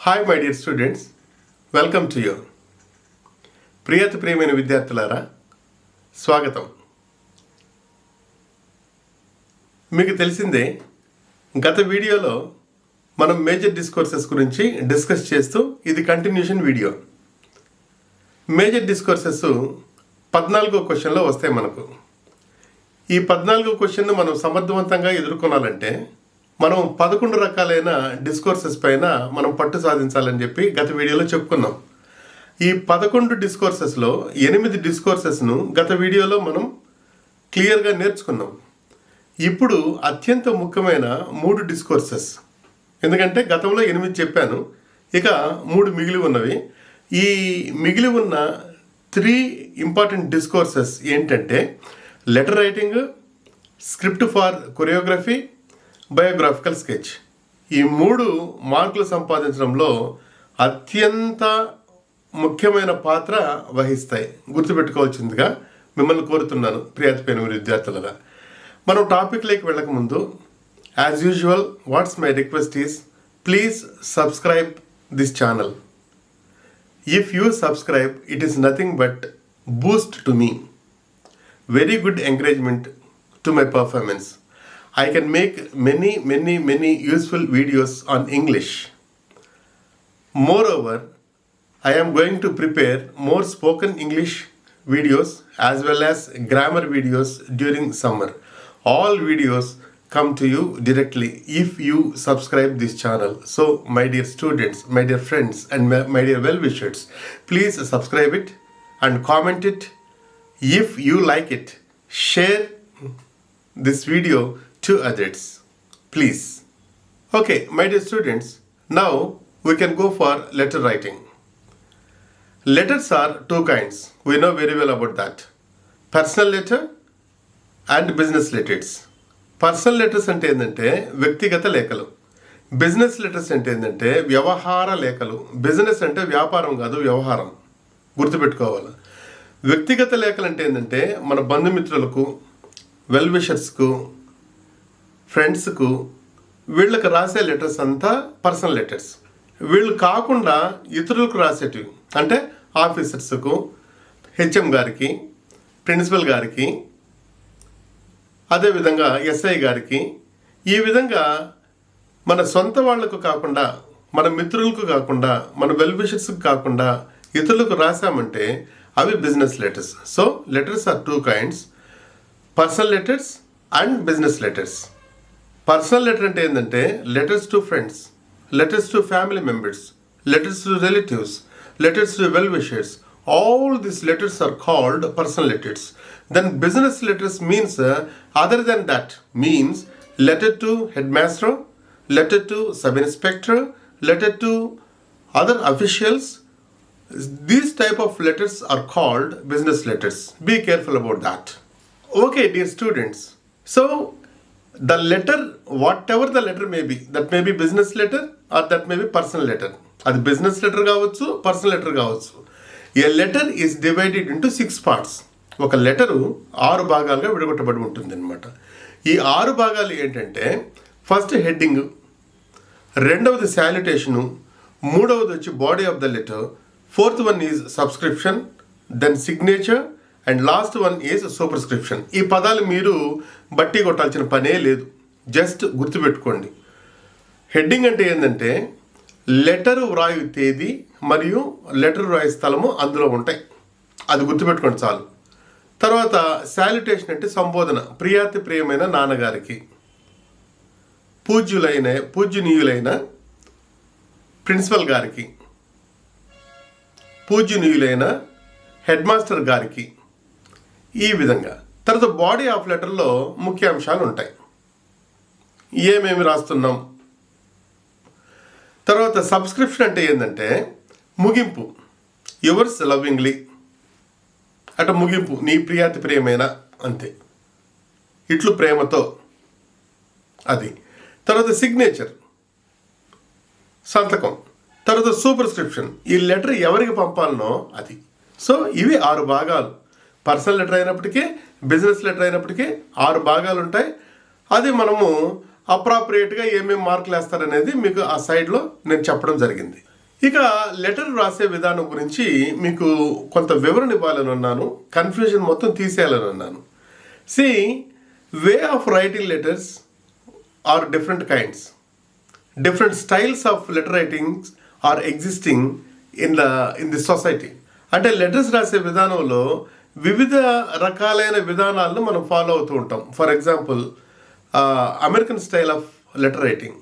Hi my dear students, welcome to you. ప్రియమైన విద్యార్థులారా, స్వాగతం. మీకు తెలిసిందే, గత వీడియోలో మనం మేజర్ డిస్కోర్సెస్ గురించి డిస్కస్ చేస్తూ ఇది కంటిన్యూషన్ వీడియో. మేజర్ డిస్కోర్సెస్ 14వ క్వశ్చన్లో వస్తాయి మనకు. ఈ 14వ క్వశ్చన్ను మనం సమర్థవంతంగా ఎదుర్కొనాలంటే మనం 11 రకాలైన డిస్కోర్సెస్ పైన మనం పట్టు సాధించాలని చెప్పి గత వీడియోలో చెప్పుకున్నాం. ఈ 11 డిస్కోర్సెస్లో 8 డిస్కోర్సెస్ను గత వీడియోలో మనం క్లియర్గా నేర్చుకున్నాం. ఇప్పుడు అత్యంత ముఖ్యమైన 3 డిస్కోర్సెస్, ఎందుకంటే గతంలో 8 చెప్పాను, ఇక 3 మిగిలి ఉన్నవి. ఈ మిగిలి ఉన్న 3 ఇంపార్టెంట్ డిస్కోర్సెస్ ఏంటంటే letter writing, script for choreography, biographical sketch. ఈ 3 మార్కులు సంపాదించడంలో అత్యంత ముఖ్యమైన పాత్ర వహిస్తాయి. గుర్తుపెట్టుకోవాల్సిందిగా మిమ్మల్ని కోరుతున్నాను ప్రియమైన విద్యార్థులుగా. మనం టాపిక్లోకి వెళ్ళకముందు as usual what's my request is please subscribe this channel. If you subscribe it is nothing but boost to me, very good encouragement to my performance. I can make many useful videos on English. Moreover, I am going to prepare more spoken English videos as well as grammar videos during summer. All videos come to you directly if you subscribe this channel. So, my dear students, my dear friends and my dear well-wishers, please subscribe it and comment it. If you like it, share this video to others, please. Okay, my dear students, now we can go for letter writing. Letters are 2 kinds. We know very well about that. Personal letter and business letters. Personal letters అంటే ఏంటంటే వ్యక్తిగత లేఖలు. Business letters అంటే ఏంటంటే వ్యవహార లేఖలు. Business అంటే వ్యాపారం కాదు, వ్యవహారం. గుర్తుపెట్టుకోవాలి. వ్యక్తిగత లేఖలు అంటే ఏంటంటే మన బంధుమిత్రులకు, వెల్ విషర్స్కు, ఫ్రెండ్స్కు, వీళ్ళకి రాసే లెటర్స్ అంతా పర్సనల్ లెటర్స్. వీళ్ళు కాకుండా ఇతరులకు రాసేటివి అంటే ఆఫీసర్స్కు, హెచ్ఎం గారికి, ప్రిన్సిపల్ గారికి, అదేవిధంగా ఎస్ఐ గారికి, ఈ విధంగా మన సొంత వాళ్లకు కాకుండా, మన మిత్రులకు కాకుండా, మన వెల్ విషర్స్కి కాకుండా ఇతరులకు రాసామంటే అవి business letters. So letters are 2 kinds, personal letters and business letters. Personal letter అంటే ఏంటంటే letters to friends, letters to family members, letters to relatives, letters to well wishers. All these letters are called personal letters. Then business letters means other than that, means letter to headmaster, letter to sub-inspector, letter to other officials. These type of letters are called business letters. Be careful about that. Okay, dear students. So the letter, whatever the letter may be, that may be business letter or that may be personal letter. అది business letter కావచ్చు, personal letter కావచ్చు. A letter is divided into 6 parts. ఒక letter 6 భాగాలుగా విడగొట్టబడి ఉంటుంది అనమాట. ఈ 6 భాగాలు ఏంటంటే ఫస్ట్ హెడ్డింగ్, రెండవది శాల్యుటేషను, మూడవది వచ్చి body of the letter, 4th one is subscription, then signature and last one is superscription. ఈ పదాలు మీరు బట్టి కొట్టాల్సిన పనే లేదు, జస్ట్ గుర్తుపెట్టుకోండి. హెడ్డింగ్ అంటే ఏంటంటే లెటర్ వ్రాయు తేదీ మరియు లెటర్ వ్రాయు స్థలము అందులో ఉంటాయి, అది గుర్తుపెట్టుకోండి చాలు. తర్వాత శాల్యుటేషన్ అంటే సంబోధన, ప్రియమైన నాన్నగారికి, పూజ్యనీయులైన ప్రిన్సిపల్ గారికి, పూజ్యనీయులైన హెడ్ మాస్టర్ గారికి, ఈ విధంగా. తర్వాత బాడీ ఆఫ్ లెటర్లో ముఖ్య అంశాలు ఉంటాయి, ఏమేమి రాస్తున్నాం. తర్వాత సబ్స్క్రిప్షన్ అంటే ఏంటంటే ముగింపు, యువర్స్ లవింగ్లీ అంటే ముగింపు, నీ ప్రియమైన, అంతే, ఇట్లు ప్రేమతో, అది. తర్వాత సిగ్నేచర్, సంతకం. తర్వాత సూపర్స్క్రిప్షన్, ఈ లెటర్ ఎవరికి పంపాలనో అది. సో ఇవి 6 భాగాలు. పర్సనల్ లెటర్ అయినప్పటికీ, బిజినెస్ లెటర్ అయినప్పటికీ 6 భాగాలు ఉంటాయి. అది మనము అప్రాప్రియేట్గా ఏమేమి మార్కులు వేస్తారనేది మీకు ఆ సైడ్లో నేను చెప్పడం జరిగింది. ఇక లెటర్ రాసే విధానం గురించి మీకు కొంత వివరణ ఇవ్వాలని ఉన్నాను, కన్ఫ్యూజన్ మొత్తం తీసేయాలని ఉన్నాను. C, way of writing letters are different kinds. Different styles of letter writings are existing in the society. అంటే లెటర్స్ రాసే విధానంలో వివిధ రకాలైన విధానాలను మనం ఫాలో అవుతూ ఉంటాం. For example, American style of letter writing,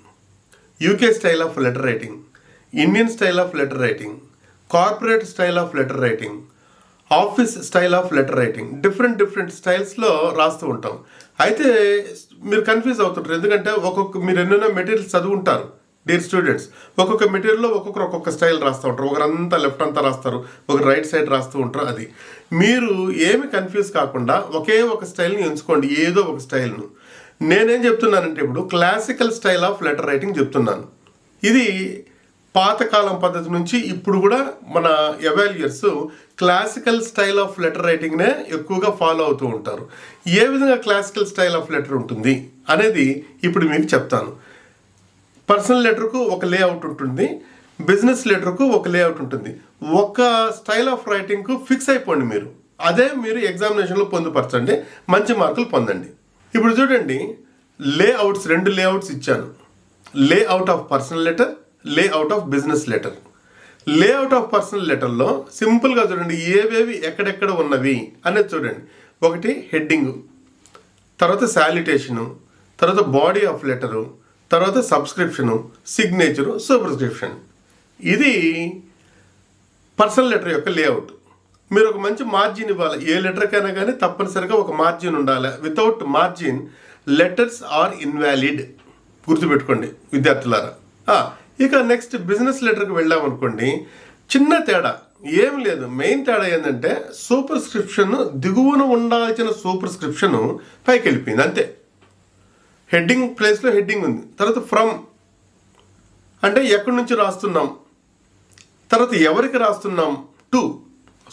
UK style of letter writing, Indian style of letter writing, corporate style of letter writing, office style of letter writing, different స్టైల్స్లో రాస్తూ ఉంటాం. అయితే మీరు కన్ఫ్యూజ్ అవుతుంటారు, ఎందుకంటే మీరు ఎన్నెన్నో మెటీరియల్స్ చదువుంటారు డియర్ స్టూడెంట్స్. ఒక్కొక్క మెటీరియల్లో ఒక్కొక్క స్టైల్ రాస్తూ ఉంటారు. ఒకరంతా లెఫ్ట్ అంతా రాస్తారు, ఒకరు రైట్ సైడ్ రాస్తూ ఉంటారు. అది మీరు ఏమి కన్ఫ్యూజ్ కాకుండా ఒకే ఒక స్టైల్ని ఎంచుకోండి, ఏదో ఒక స్టైల్ను. నేనేం చెప్తున్నానంటే ఇప్పుడు classical style of letter writing చెప్తున్నాను. ఇది పాతకాలం పద్ధతి నుంచి ఇప్పుడు కూడా మన ఎవాల్యూయర్స్ క్లాసికల్ స్టైల్ ఆఫ్ లెటర్ రైటింగ్నే ఎక్కువగా ఫాలో అవుతూ ఉంటారు. ఏ విధంగా క్లాసికల్ స్టైల్ ఆఫ్ లెటర్ ఉంటుంది అనేది ఇప్పుడు మీకు చెప్తాను. పర్సనల్ లెటర్కు ఒక లేఅవుట్ ఉంటుంది, బిజినెస్ లెటర్కు ఒక లేఅవుట్ ఉంటుంది. ఒక స్టైల్ ఆఫ్ రైటింగ్కు ఫిక్స్ అయిపోండి మీరు. అదే మీరు ఎగ్జామినేషన్లో పొందుపరచండి, మంచి మార్కులు పొందండి. ఇప్పుడు చూడండి, లేఅవుట్స్, 2 లేఅవుట్స్ ఇచ్చాను. Layout of personal letter, layout of business letter. Layout of personal లెటర్లో సింపుల్గా చూడండి, ఏవేవి ఎక్కడెక్కడ ఉన్నవి అనేది చూడండి. ఒకటి హెడ్డింగు, తర్వాత శాల్యుటేషను, తర్వాత బాడీ ఆఫ్ లెటరు, తర్వాత సబ్స్క్రిప్షను, సిగ్నేచరు, సూపర్స్క్రిప్షన్. ఇది పర్సనల్ లెటర్ యొక్క లేఅవుట్. మీరు ఒక మంచి మార్జిన్ ఇవ్వాలి. ఏ లెటర్కైనా కానీ తప్పనిసరిగా ఒక మార్జిన్ ఉండాలి. Without margin letters are invalid. గుర్తుపెట్టుకోండి విద్యార్థులారా. ఇక నెక్స్ట్ బిజినెస్ లెటర్కి వెళ్ళామనుకోండి, చిన్న తేడా ఏం లేదు. మెయిన్ తేడా ఏంటంటే సూపర్ స్క్రిప్షన్, దిగువన ఉండాల్సిన సూపర్ స్క్రిప్షన్ పైకి వెళ్ళిపోయింది అంతే. హెడ్డింగ్ ప్లేస్లో హెడ్డింగ్ ఉంది. తర్వాత ఫ్రమ్ అంటే ఎక్కడి నుంచి రాస్తున్నాం, తర్వాత ఎవరికి రాస్తున్నాం, to.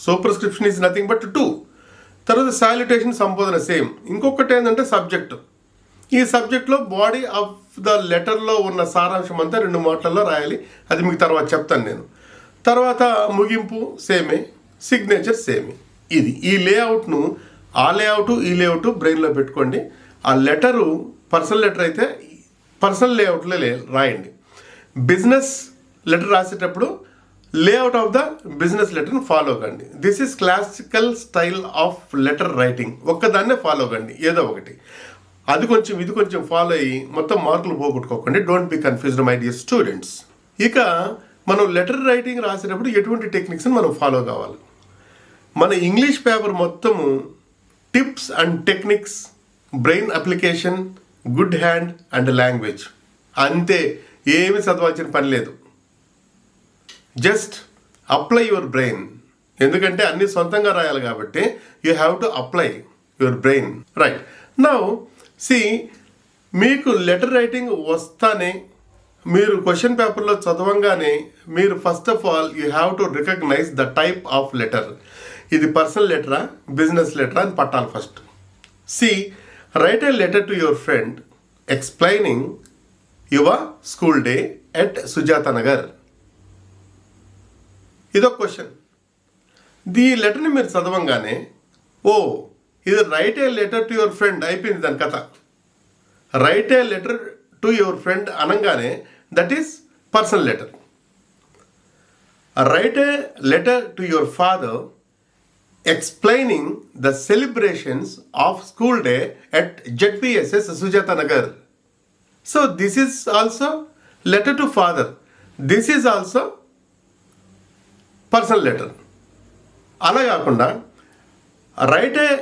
Superscription is nothing but to. తర్వాత సాల్యుటేషన్, సంబోధన సేమ్. ఇంకొకటి ఏంటంటే సబ్జెక్టు. ఈ సబ్జెక్ట్లో బాడీ ఆఫ్ ద లెటర్లో ఉన్న సారాంశం అంతా 2 మాటల్లో రాయాలి. అది మీకు తర్వాత చెప్తాను నేను. తర్వాత ముగింపు సేమే, సిగ్నేచర్ సేమే. ఇది ఈ లేఅవుట్ను, ఆ లేఅవుట్ ఈ లేఅవుట్ బ్రెయిన్లో పెట్టుకోండి. ఆ లెటరు పర్సనల్ లెటర్ అయితే పర్సనల్ లేఅవుట్లో రాయండి. బిజినెస్ లెటర్ రాసేటప్పుడు లేఅవుట్ ఆఫ్ ద బిజినెస్ లెటర్ని ఫాలో కండి. This is classical style of letter writing. ఒక్కదాన్నే ఫాలో కండి, ఏదో ఒకటి. అది కొంచెం ఇది కొంచెం ఫాలో అయ్యి మొత్తం మార్కులు పోగొట్టుకోకండి. Don't be confused my dear students. ఇక మనం లెటర్ రైటింగ్ రాసేటప్పుడు ఎటువంటి టెక్నిక్స్ని మనం ఫాలో కావాలి. మన ఇంగ్లీష్ పేపర్ మొత్తము tips and techniques, brain application, good hand and language అంతే. ఏమి చదవాల్సిన పని లేదు. Just apply your brain. ఎందుకంటే అన్ని సొంతంగా రాయాలి కాబట్టి you have to apply your brain. Right now C, మీకు లెటర్ రైటింగ్ వస్తానే, మీరు క్వశ్చన్ పేపర్లో చదవంగానే మీరు first of all you have to recognise the type of letter. ఇది పర్సనల్ లెటరా, బిజినెస్ లెటరా అని పట్టాలి first. C, write a letter to your friend explaining your school day at Sujatha Nagar. ఇదొక క్వశ్చన్. ఈ లెటర్ని మీరు చదవంగానే, ఓ ఇది write a letter to your friend అయిపోయింది దాని కథ. Write a letter to your friend అనగానే that is personal letter. Write a letter to your father explaining the celebrations of school day at ZPSS Sujatha Nagar. So this is also letter to father. This is also personal letter. అలా కాకుండా right a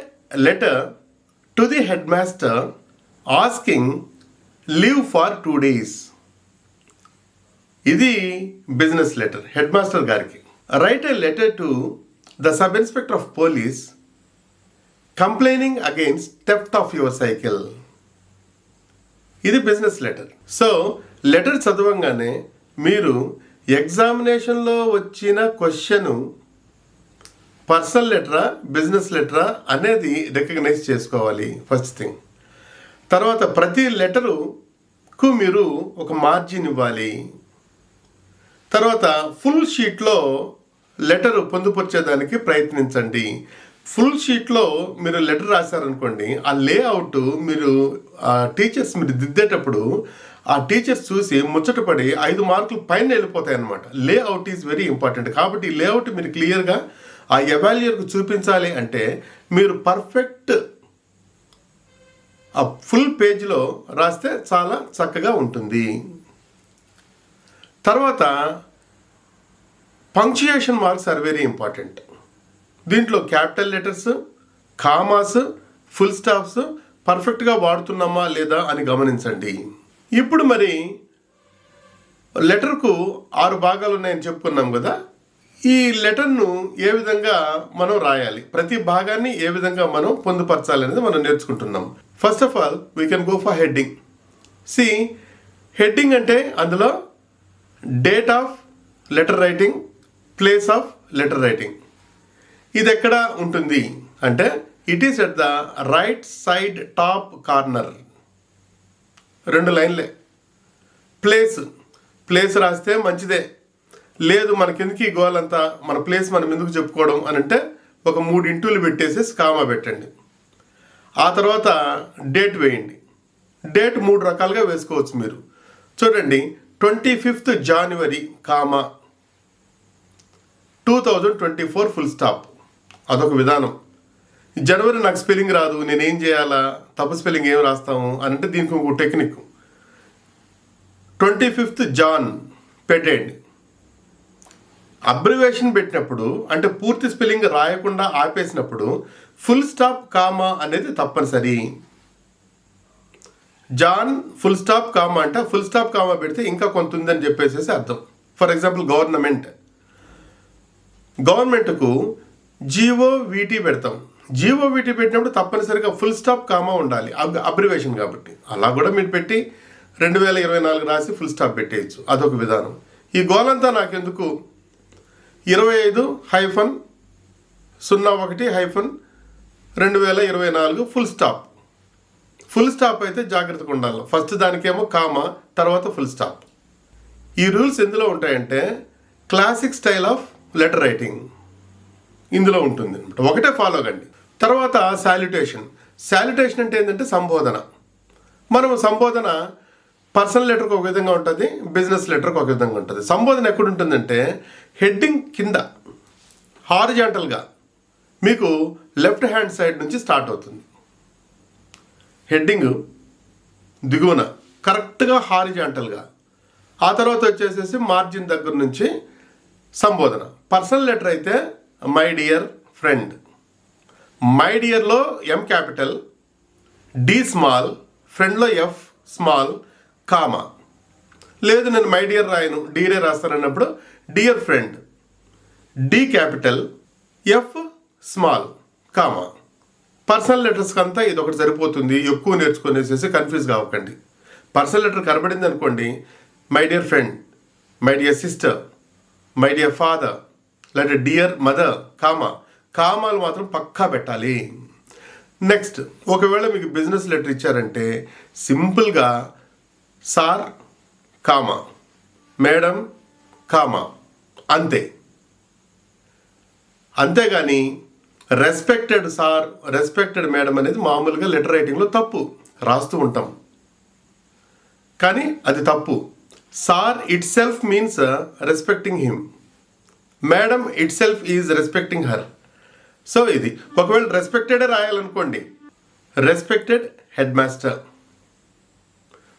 letter to the head master asking leave for 2 days. ఇది business letter head master గారికి. Right a letter to the sub inspector of police complaining against theft of your cycle. ఇది business letter. So letter చదవంగానే మీరు ఎగ్జామినేషన్లో వచ్చిన question personal లెటరా, business లెటరా అనేది recognise చేసుకోవాలి first thing. తర్వాత ప్రతి లెటరుకు మీరు ఒక మార్జిన్ ఇవ్వాలి. తర్వాత ఫుల్ షీట్లో లెటర్ పొందుపరిచేదానికి ప్రయత్నించండి. ఫుల్ షీట్లో మీరు లెటర్ రాశారనుకోండి, ఆ లేఅవుట్ మీరు టీచర్స్ మీరు దిద్దేటప్పుడు ఆ టీచర్స్ చూసి ముచ్చటపడి 5 మార్కులు పైన వెళ్ళిపోతాయి అన్నమాట. Layout is very important. కాబట్టి ఈ లేఅవుట్ మీరు క్లియర్గా ఆ ఎవాల్యూయర్కు చూపించాలి అంటే మీరు పర్ఫెక్ట్ ఆ ఫుల్ పేజ్లో రాస్తే చాలా చక్కగా ఉంటుంది. తర్వాత punctuation marks are very important. దీంట్లో capital letters, commas, full stops పర్ఫెక్ట్గా వాడుతున్నామా లేదా అని గమనించండి. ఇప్పుడు మరి లెటర్కు 6 భాగాలు ఉన్నాయని చెప్పుకున్నాం కదా. ఈ లెటర్ను ఏ విధంగా మనం రాయాలి, ప్రతి భాగాన్ని ఏ విధంగా మనం పొందుపరచాలి అనేది మనం నేర్చుకుంటున్నాం. First of all we can go for heading. See heading అంటే అందులో date of letter writing, place of letter writing. ఇది ఎక్కడ ఉంటుంది అంటే it is at the right side top corner. 2 లైన్లే. ప్లేస్ రాస్తే మంచిదే. లేదు మనకెందుకు ఈ గోలంతా, మన ప్లేస్ మనం ఎందుకు చెప్పుకోవడం అని అంటే ఒక 3 ఇంటూలు పెట్టేసి కామా పెట్టండి. ఆ తర్వాత డేట్ వేయండి. డేట్ 3 రకాలుగా వేసుకోవచ్చు మీరు. చూడండి, 25th January, 2024 ఫుల్ స్టాప్. అదొక విధానం. జనవరి నాకు స్పెల్లింగ్ రాదు, నేనేం చేయాలా, తప్పు స్పెల్లింగ్ ఏం రాస్తాము అని అంటే దీనికి ఒక టెక్నిక్. 25th Jan పెట్టేయండి. అబ్రివేషన్ పెట్టినప్పుడు అంటే పూర్తి స్పెల్లింగ్ రాయకుండా ఆపేసినప్పుడు ఫుల్ స్టాప్ కామా అనేది తప్పనిసరి. జాన్ ఫుల్ స్టాప్ కామా అంటే ఫుల్ స్టాప్ కామా పెడితే ఇంకా కొంత ఉందని చెప్పేసి అర్థం. ఫర్ ఎగ్జాంపుల్ గవర్నమెంట్కు జీఓవిటీ పెడతాం. జీఓవిటీ పెట్టినప్పుడు తప్పనిసరిగా ఫుల్ స్టాప్ కామా ఉండాలి, అబ్రివేషన్ కాబట్టి. అలా కూడా మీరు పెట్టి 2024 రాసి ఫుల్ స్టాప్ పెట్టేయచ్చు. అదొక విధానం. ఈ గోలంతా నాకెందుకు 25-01-2024 ఫుల్ స్టాప్. ఫుల్ స్టాప్ అయితే జాగ్రత్తగా ఉండాలి. ఫస్ట్ దానికేమో కామా, తర్వాత ఫుల్ స్టాప్. ఈ రూల్స్ ఎందులో ఉంటాయంటే classic style of letter writing ఇందులో ఉంటుంది అనమాట. ఒకటే ఫాలో కండి. తర్వాత శాల్యుటేషన్ అంటే ఏంటంటే సంబోధన. మనం సంబోధన పర్సనల్ లెటర్కి ఒక విధంగా ఉంటుంది, బిజినెస్ లెటర్కి ఒక విధంగా ఉంటుంది. సంబోధన ఎక్కడ ఉంటుందంటే హెడ్డింగ్ కింద హారిజాంటల్గా మీకు లెఫ్ట్ హ్యాండ్ సైడ్ నుంచి స్టార్ట్ అవుతుంది. హెడ్డింగ్ దిగువన కరెక్ట్గా హారిజాంటల్గా. ఆ తర్వాత వచ్చేసేసి మార్జిన్ దగ్గర నుంచి సంబోధన. పర్సనల్ లెటర్ అయితే మై డియర్ ఫ్రెండ్. మై డియర్లో ఎం క్యాపిటల్, డి స్మాల్, ఫ్రెండ్లో ఎఫ్ స్మాల్, కామా. లేదు నేను మై డియర్ రాయను, డీరే రాస్తానన్నప్పుడు dear friend, D capital, F small, comma. Personal లెటర్స్కి అంతా ఇది ఒకటి సరిపోతుంది. ఎక్కువ నేర్చుకునేసేసి కన్ఫ్యూజ్ కావకండి. పర్సనల్ లెటర్ కనబడింది అనుకోండి, my dear friend, my dear sister, my dear father, లేదా డియర్ మదర్, కామాలు మాత్రం పక్కా పెట్టాలి. నెక్స్ట్, ఒకవేళ మీకు బిజినెస్ లెటర్ ఇచ్చారంటే సింపుల్గా సార్ కామా, మేడం కామా, అంతేగాని రెస్పెక్టెడ్ సార్, రెస్పెక్టెడ్ మేడం అనేది మామూలుగా లెటర్ రైటింగ్లో తప్పు రాస్తూ ఉంటాం, కానీ అది తప్పు. Sir itself means respecting him, madam itself is respecting her. So ఇది ఒకవేళ రెస్పెక్టెడే రాయాలనుకోండి, respected head master,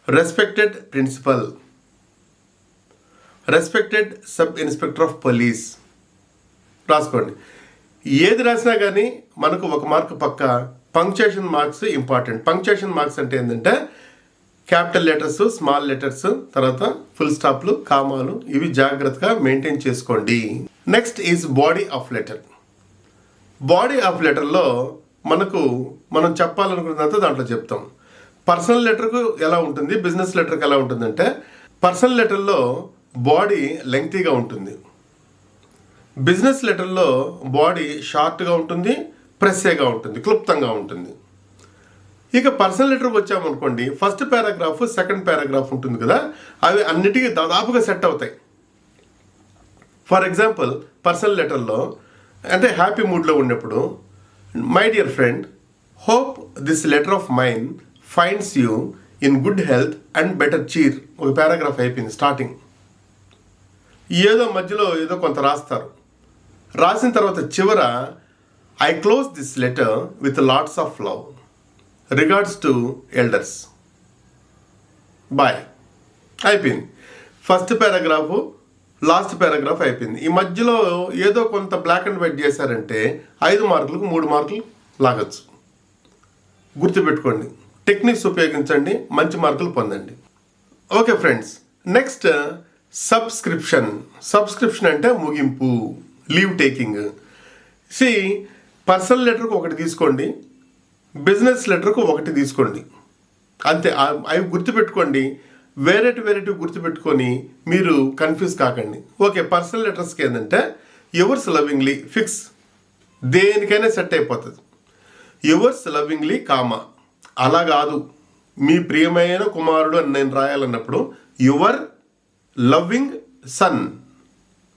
respected principal, respected sub inspector of police రాసుకోండి. ఏది రాసినా కానీ మనకు 1 మార్కు పక్క. Punctuation marks important. Punctuation marks అంటే ఏంటంటే క్యాపిటల్ లెటర్స్, స్మాల్ లెటర్స్, తర్వాత ఫుల్ స్టాప్లు, కామాలు, ఇవి జాగ్రత్తగా మెయింటైన్ చేసుకోండి. Next is body of letter. Body of లెటర్లో మనం చెప్పాలనుకున్నదంతా దాంట్లో చెప్తాం. పర్సనల్ లెటర్కు ఎలా ఉంటుంది, బిజినెస్ లెటర్కి ఎలా ఉంటుందంటే పర్సనల్ లెటర్లో బాడీ లెంగ్తీగా ఉంటుంది, బిజినెస్ లెటర్లో బాడీ షార్ట్గా ఉంటుంది, ప్రెస్సేగా ఉంటుంది, క్లుప్తంగా ఉంటుంది. ఇక పర్సనల్ లెటర్కి వచ్చామనుకోండి, ఫస్ట్ పారాగ్రాఫ్, సెకండ్ పారాగ్రాఫ్ ఉంటుంది కదా, అవి అన్నిటికీ దాదాపుగా సెట్ అవుతాయి. ఫర్ ఎగ్జాంపుల్ పర్సనల్ లెటర్లో అంటే హ్యాపీ మూడ్లో ఉన్నప్పుడు, my dear friend, hope this letter of mine finds you in good health and better cheer. ఒక పారాగ్రాఫ్ అయిపోయింది స్టార్టింగ్. ఏదో మధ్యలో ఏదో కొంత రాస్తారు. రాసిన తర్వాత చివర I close this letter with lots of love, regards to elders, bye. అయిపోయింది. ఫస్ట్ పారాగ్రాఫు లాస్ట్ పారాగ్రాఫ్ అయిపోయింది. ఈ మధ్యలో ఏదో కొంత బ్లాక్ అండ్ వైట్ చేశారంటే 5 మార్కులకు 3 మార్కులు లాగచ్చు. గుర్తుపెట్టుకోండి, టెక్నిక్స్ ఉపయోగించండి, మంచి మార్కులు పొందండి. ఓకే ఫ్రెండ్స్, నెక్స్ట్ సబ్స్క్రిప్షన్ అంటే ముగింపు, లీవ్ టేకింగ్. పర్సనల్ లెటర్కు ఒకటి తీసుకోండి, బిజినెస్ లెటర్కు ఒకటి తీసుకోండి, అంతే. అవి గుర్తుపెట్టుకోండి. వెరైటీ గుర్తుపెట్టుకొని మీరు కన్ఫ్యూజ్ కాకండి. ఓకే, పర్సనల్ లెటర్స్కి ఏంటంటే యువర్స్ లవింగ్లీ ఫిక్స్, దేనికైనా సెట్ అయిపోతుంది. యువర్స్ లవింగ్లీ కామా, అలా కాదు మీ ప్రియమైన కుమారుడు అని నేను రాయాలన్నప్పుడు యువర్ లవ్వింగ్ సన్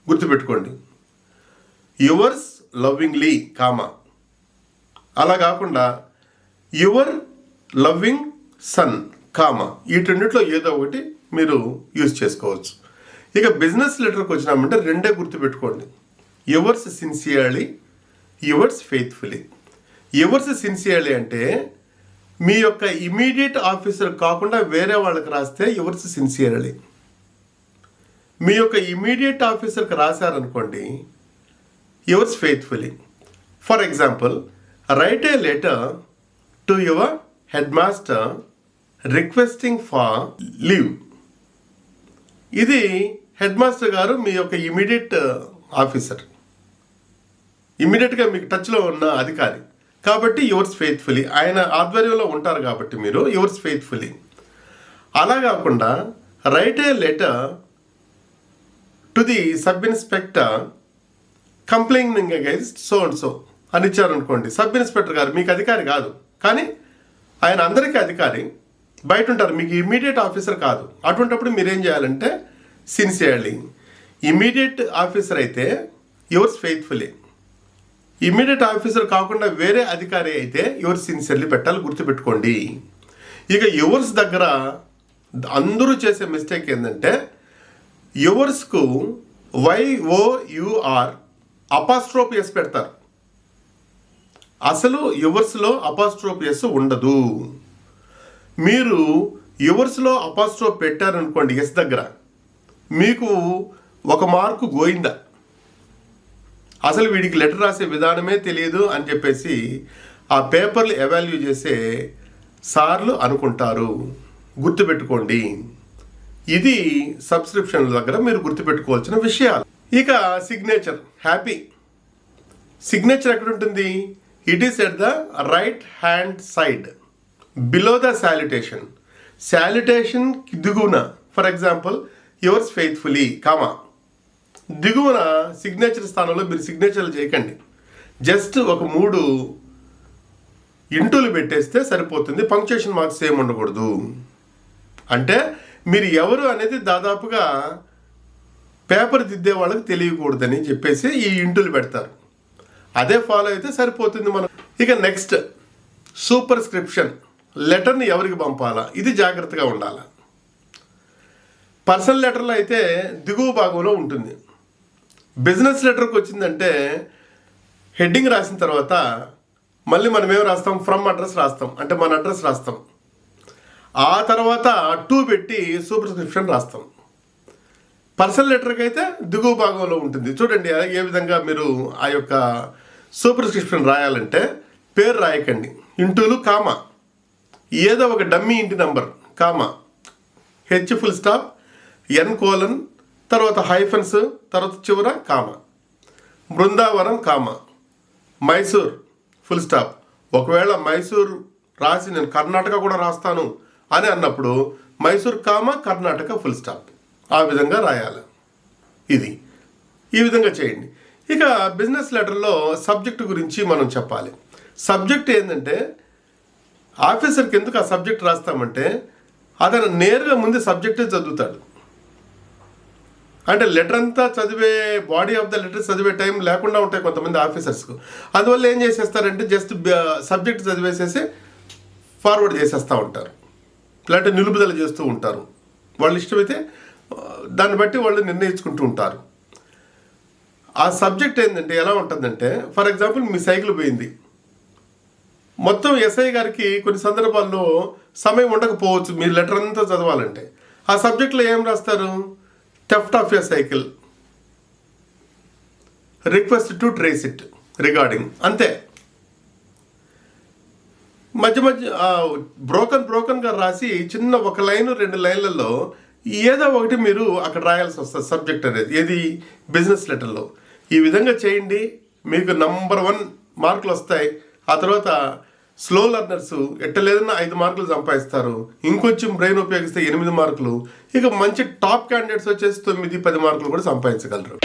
గుర్తుపెట్టుకోండి. యువర్స్ లవ్వింగ్లీ కామా, అలా కాకుండా యువర్ లవ్వింగ్ సన్ కామా, ఈ రెండిట్లో ఏదో ఒకటి మీరు యూజ్ చేసుకోవచ్చు. ఇక బిజినెస్ లెటర్కి వచ్చినామంటే రెండే గుర్తుపెట్టుకోండి, yours sincerely, yours faithfully. Yours sincerely అంటే మీ యొక్క ఇమీడియట్ ఆఫీసర్ కాకుండా వేరే వాళ్ళకి రాస్తే యువర్స్ సిన్సియర్లీ. మీ యొక్క ఇమీడియట్ ఆఫీసర్కి రాశారనుకోండి yours faithfully. For example, write a letter to your head master requesting for leave. ఇది హెడ్ మాస్టర్ గారు మీ యొక్క ఇమీడియట్ ఆఫీసర్, ఇమీడియట్గా మీకు టచ్లో ఉన్న అధికారి కాబట్టి యువర్స్ ఫెయిత్ఫుల్లీ, ఆయన ఆధ్వర్యంలో ఉంటారు కాబట్టి మీరు యువర్స్ ఫెయిత్ఫుల్లీ. అలా కాకుండా right a letter to the sub inspector complaining against so and so అని ఇచ్చారనుకోండి. సబ్ ఇన్స్పెక్టర్ గారు మీకు అధికారి కాదు, కానీ ఆయన అందరికీ అధికారి, బయట ఉంటారు, మీకు ఇమీడియట్ ఆఫీసర్ కాదు. అటువంటిప్పుడు మీరేం చేయాలంటే సిన్సియర్లీ. ఇమీడియట్ ఆఫీసర్ అయితే యువర్స్ ఫెయిత్ఫుల్లీ, ఇమీడియట్ ఆఫీసర్ కాకుండా వేరే అధికారి అయితే యువర్స్ సిన్సియర్లీ పెట్టాలి, గుర్తుపెట్టుకోండి. ఇక యువర్స్ దగ్గర అందరూ చేసే మిస్టేక్ ఏంటంటే యువర్స్కు YOUR అపాస్ట్రోఫ్ ఎస్ పెడతారు. అసలు యువర్స్లో అపాస్ట్రోఫ్ ఎస్ ఉండదు. మీరు యువర్స్లో అపాస్ట్రోఫ్ పెట్టారనుకోండి ఎస్ దగ్గర, మీకు 1 మార్కు గోయిందా. అసలు వీడికి లెటర్ రాసే విధానమే తెలియదు అని చెప్పేసి ఆ పేపర్లు ఎవాల్యూ చేసే సార్లు అనుకుంటారు. గుర్తుపెట్టుకోండి, ఇది సబ్స్క్రిప్షన్ దగ్గర మీరు గుర్తుపెట్టుకోవాల్సిన విషయాలు. ఇక సిగ్నేచర్, హ్యాపీ సిగ్నేచర్ ఎక్కడ ఉంటుంది? It is at the right hand side below the salutation. Salutation దిగువన, for example yours faithfully comma, దిగువన సిగ్నేచర్ స్థానంలో మీరు సిగ్నేచర్లు చేయకండి. జస్ట్ ఒక 3 ఇంటూలు పెట్టేస్తే సరిపోతుంది. పంక్చుయేషన్ మార్క్స్ ఏమి ఉండకూడదు. అంటే మీరు ఎవరు అనేది దాదాపుగా పేపర్ దిద్దే వాళ్ళకి తెలియకూడదని చెప్పేసి ఈ ఇంటూలు పెడతారు. అదే ఫాలో అయితే సరిపోతుంది మనం. ఇక నెక్స్ట్ సూపర్ స్క్రిప్షన్, లెటర్ని ఎవరికి పంపాలా ఇది జాగ్రత్తగా ఉండాలి. పర్సనల్ లెటర్లో అయితే దిగువ భాగంలో ఉంటుంది. బిజినెస్ లెటర్కి వచ్చిందంటే హెడ్డింగ్ రాసిన తర్వాత మళ్ళీ మనం ఏం రాస్తాం? ఫ్రమ్ అడ్రస్ రాస్తాం, అంటే మన అడ్రస్ రాస్తాం. ఆ తర్వాత 2 పెట్టి సూపర్ స్క్రిప్షన్ రాస్తాం. పర్సనల్ లెటర్కి అయితే దిగువ భాగంలో ఉంటుంది. చూడండి ఏ విధంగా మీరు ఆ యొక్క సూపర్ స్క్రిప్షన్ రాయాలంటే పేరు రాయకండి, ఇంటూలు కామా, ఏదో ఒక డమ్మీ ఇంటి number comma, H full stop, N colon, తర్వాత హైఫన్స్, తర్వాత చివర comma, Brindavanam comma, Mysore full stop. ఒకవేళ మైసూర్ రాసి నేను కర్ణాటక కూడా రాస్తాను అని అన్నప్పుడు Mysore comma Karnataka full stop, ఆ విధంగా రాయాలి. ఇది ఈ విధంగా చేయండి. ఇక బిజినెస్ లెటర్లో సబ్జెక్టు గురించి మనం చెప్పాలి. సబ్జెక్ట్ ఏంటంటే ఆఫీసర్కి ఎందుకు ఆ సబ్జెక్ట్ రాస్తామంటే అతను నేరుగా ముందు సబ్జెక్టే చదువుతాడు. అంటే లెటర్ అంతా చదివే బాడీ ఆఫ్ ద లెటర్ చదివే టైం లేకుండా ఉంటాయి కొంతమంది ఆఫీసర్స్కు. అందువల్ల ఏం చేసేస్తారంటే జస్ట్ సబ్జెక్ట్ చదివేసేసి ఫార్వర్డ్ చేసేస్తూ ఉంటారు, లేదంటే నిలుపుదల చేస్తూ ఉంటారు. వాళ్ళు ఇష్టమైతే దాన్ని బట్టి వాళ్ళు నిర్ణయించుకుంటూ ఉంటారు. ఆ సబ్జెక్ట్ ఏంటంటే ఎలా ఉంటుందంటే, ఫర్ ఎగ్జాంపుల్ మీ సైకిల్ పోయింది, మొత్తం ఎస్ఐ గారికి కొన్ని సందర్భాల్లో సమయం ఉండకపోవచ్చు మీరు లెటర్ అంతా చదవాలంటే. ఆ సబ్జెక్ట్లో ఏం రాస్తారు? Theft of your cycle, request to trace it regarding, అంతే. మధ్య మధ్య బ్రోకన్గా రాసి చిన్న 1 లైన్ 2 లైన్లలో ఏదో ఒకటి మీరు అక్కడ రాయాల్సి వస్తుంది సబ్జెక్ట్ అనేది. ఏది? బిజినెస్ లెటర్లో. ఈ విధంగా చేయండి, మీకు నంబర్ 1 మార్కులు వస్తాయి. ఆ తర్వాత స్లో లెర్నర్స్ ఎట్టలేదన్నా 5 మార్కులు సంపాదిస్తారు, ఇంకొంచెం బ్రెయిన్ ఉపయోగిస్తే 8 మార్కులు, ఇక మంచి టాప్ క్యాండిడేట్స్ వచ్చేసి 9-10 మార్కులు కూడా సంపాదించగలరు.